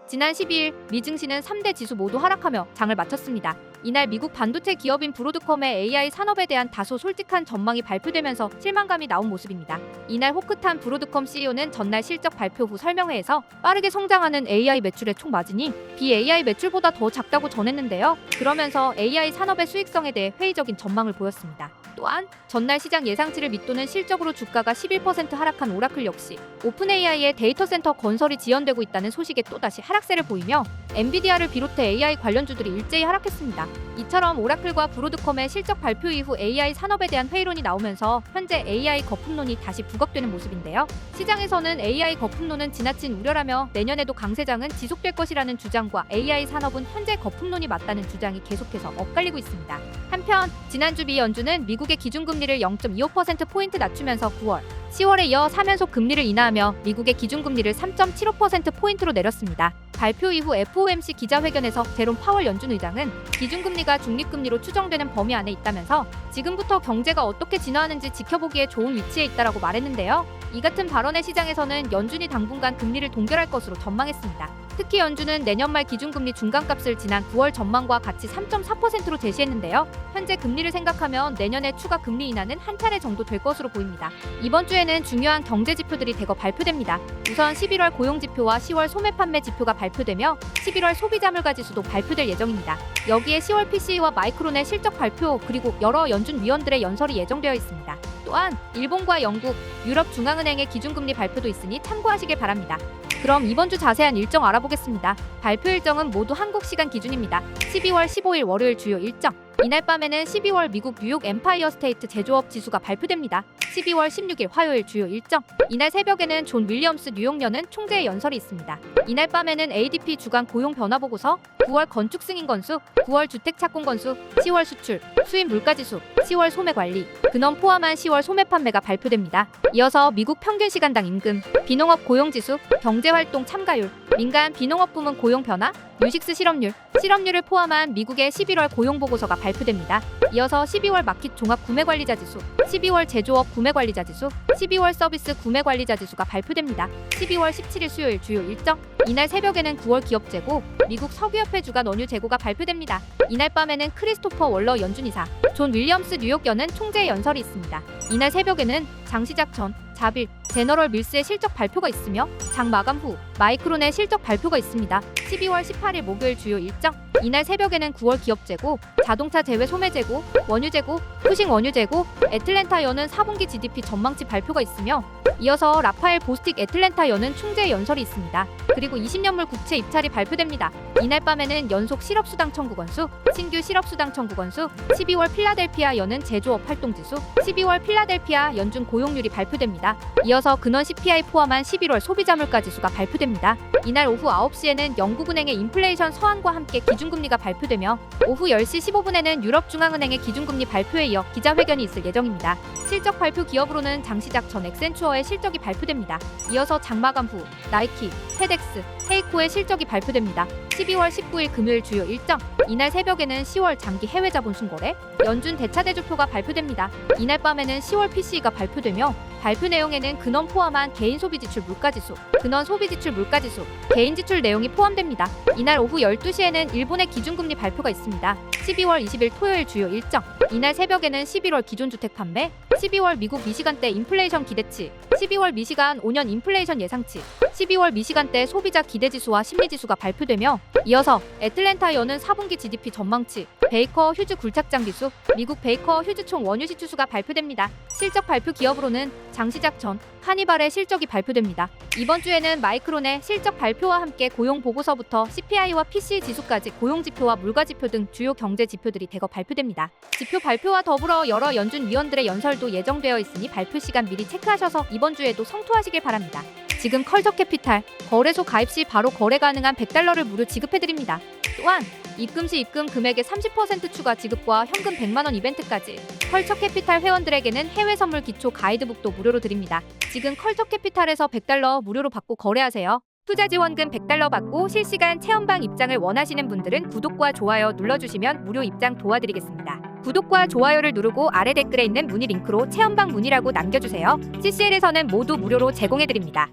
지난 12일 미 증시는 3대 지수 모두 하락하며 장을 마쳤습니다. 이날 미국 반도체 기업인 브로드컴의 AI 산업에 대한 다소 솔직한 전망이 발표되면서 실망감이 나온 모습입니다. 이날 호크탄 브로드컴 CEO는 전날 실적 발표 후 설명회에서 빠르게 성장하는 AI 매출의 총 마진이 BAI 매출보다 더 작다고 전했는데요. 그러면서 AI 산업의 수익성에 대해 회의적인 전망을 보였습니다. 또한 전날 시장 예상치를 밑도는 실적으로 주가가 11% 하락한 오라클 역시 오픈AI의 데이터 센터 건설이 지연되고 있다는 소식에 또다시 하락세를 보이며 엔비디아를 비롯해 AI 관련주들이 일제히 하락했습니다. 이처럼 오라클과 브로드컴의 실적 발표 이후 AI 산업에 대한 회의론이 나오면서 현재 AI 거품론이 다시 부각되는 모습인데요. 시장에서는 AI 거품론은 지나친 우려라며 내년에도 강세장은 지속될 것이라는 주장과 AI 산업은 현재 거품론이 맞다는 주장이 계속해서 엇갈리고 있습니다. 한편 지난주 미 연준은 미국의 기준금리를 0.25%포인트 낮추면서 9월, 10월에 이어 3연속 금리를 인하하며 미국의 기준금리를 3.75%포인트로 내렸습니다. 발표 이후 FOMC 기자회견에서 제롬 파월 연준 의장은 기준금리가 중립금리로 추정되는 범위 안에 있다면서 지금부터 경제가 어떻게 진화하는지 지켜보기에 좋은 위치에 있다라고 말했는데요. 이 같은 발언에 시장에서는 연준이 당분간 금리를 동결할 것으로 전망했습니다. 특히 연준은 내년 말 기준금리 중간값을 지난 9월 전망과 같이 3.4%로 제시했는데요. 현재 금리를 생각하면 내년에 추가 금리 인하는 한 차례 정도 될 것으로 보입니다. 이번 주에는 중요한 경제 지표들이 대거 발표됩니다. 우선 11월 고용지표와 10월 소매 판매 지표가 발표되며 11월 소비자물가 지수도 발표될 예정입니다. 여기에 10월 PCE와 마이크론의 실적 발표 그리고 여러 연준 위원들의 연설이 예정되어 있습니다. 또한 일본과 영국, 유럽중앙은행의 기준금리 발표도 있으니 참고하시길 바랍니다. 그럼 이번 주 자세한 일정 알아보겠습니다. 발표 일정은 모두 한국 시간 기준입니다. 12월 15일 월요일 주요 일정. 이날 밤에는 12월 미국 뉴욕 엠파이어 스테이트 제조업 지수가 발표됩니다. 12월 16일 화요일 주요 일정. 이날 새벽에는 존 윌리엄스 뉴욕연은 총재의 연설이 있습니다. 이날 밤에는 ADP 주간 고용 변화 보고서, 9월 건축 승인 건수, 9월 주택 착공 건수, 10월 수출, 수입 물가 지수, 10월 소매 관리, 근원 포함한 10월 소매 판매가 발표됩니다. 이어서 미국 평균 시간당 임금, 비농업 고용 지수, 경제 활동 참가율, 민간 비농업 부문 고용 변화, 유식스 실업률을 포함한 미국의 11월 고용 보고서가 발표됩니다. 이어서 12월 마켓 종합 구매 관리자 지수, 12월 제조업 구매 관리자 지수, 12월 서비스 구매 관리자 지수가 발표됩니다. 12월 17일 수요일 주요 일정. 이날 새벽에는 9월 기업 재고, 미국 석유협회 주간 원유 재고가 발표됩니다. 이날 밤에는 크리스토퍼 월러 연준 이사, 존 윌리엄스 뉴욕 연은 총재의 연설이 있습니다. 이날 새벽에는 장 시작 전 자빌, 제너럴 밀스의 실적 발표가 있으며 장 마감 후 마이크론의 실적 발표가 있습니다. 12월 18일 목요일 주요 일정. 이날 새벽에는 9월 기업 재고, 자동차 제외 소매 재고, 원유 재고, 푸싱 원유 재고, 애틀랜타 연은 4분기 GDP 전망치 발표가 있으며 이어서 라파엘 보스틱 애틀랜타 연은 총재의 연설이 있습니다. 그리고 20년물 국채 입찰이 발표됩니다. 이날 밤에는 연속 실업수당 청구 건수, 신규 실업수당 청구 건수, 12월 필라델피아 연은 제조업 활동 지수, 12월 필라델피아 연준 고용률이 발표됩니다. 이어서 근원 CPI 포함한 11월 소비자물가 지수가 발표됩니다. 이날 오후 9시에는 영국은행의 인플레이션 서한과 함께 기준금리가 발표되며 오후 10시 15분에는 유럽중앙은행의 기준금리 발표에 이어 기자회견이 있을 예정입니다. 실적 발표 기업으로는 장 시작 전 엑센추어의 실적이 발표됩니다. 이어서 장 마감 후 나이키, 페덱스, 헤이코의 실적이 발표됩니다. 12월 19일 금요일 주요 일정. 이날 새벽에는 10월 장기 해외 자본 순거래, 연준 대차대조표가 발표됩니다. 이날 밤에는 10월 PCE가 발표되며 발표 내용에는 근원 포함한 개인 소비 지출 물가 지수, 근원 소비 지출 물가 지수, 개인 지출 내용이 포함됩니다. 이날 오후 12시에는 일본의 기준금리 발표가 있습니다. 12월 20일 토요일 주요 일정. 이날 새벽에는 11월 기존주택 판매, 12월 미국 미시간대 인플레이션 기대치, 12월 미시간 5년 인플레이션 예상치, 12월 미시간대 소비자 기대지수와 심리지수가 발표되며 이어서 애틀랜타 연은 4분기 GDP 전망치, 베이커 휴즈 굴착장 지수, 미국 베이커 휴즈 총 원유 시추수가 발표됩니다. 실적 발표 기업으로는 장 시작 전 카니발의 실적이 발표됩니다. 이번 주에는 마이크론의 실적 발표와 함께 고용 보고서부터 CPI와 PCE 지수까지 고용 지표와 물가 지표 등 주요 경제 지표들이 대거 발표됩니다. 지표 발표와 더불어 여러 연준 위원들의 연설도 예정되어 있으니 발표 시간 미리 체크하셔서 이번 주에도 성투하시길 바랍니다. 지금 컬처캐피탈 거래소 가입 시 바로 거래 가능한 $100를 무료 지급해드립니다. 또한 입금 시 입금 금액의 30% 추가 지급과 현금 100만 원 이벤트까지 컬처캐피탈 회원들에게는 해외 선물 기초 가이드북도 무료로 드립니다. 지금 컬처캐피탈에서 $100 무료로 받고 거래하세요. 투자 지원금 $100 받고 실시간 체험방 입장을 원하시는 분들은 구독과 좋아요 눌러주시면 무료 입장 도와드리겠습니다. 구독과 좋아요를 누르고 아래 댓글에 있는 문의 링크로 체험방 문의라고 남겨주세요. CCL에서는 모두 무료로 제공해드립니다.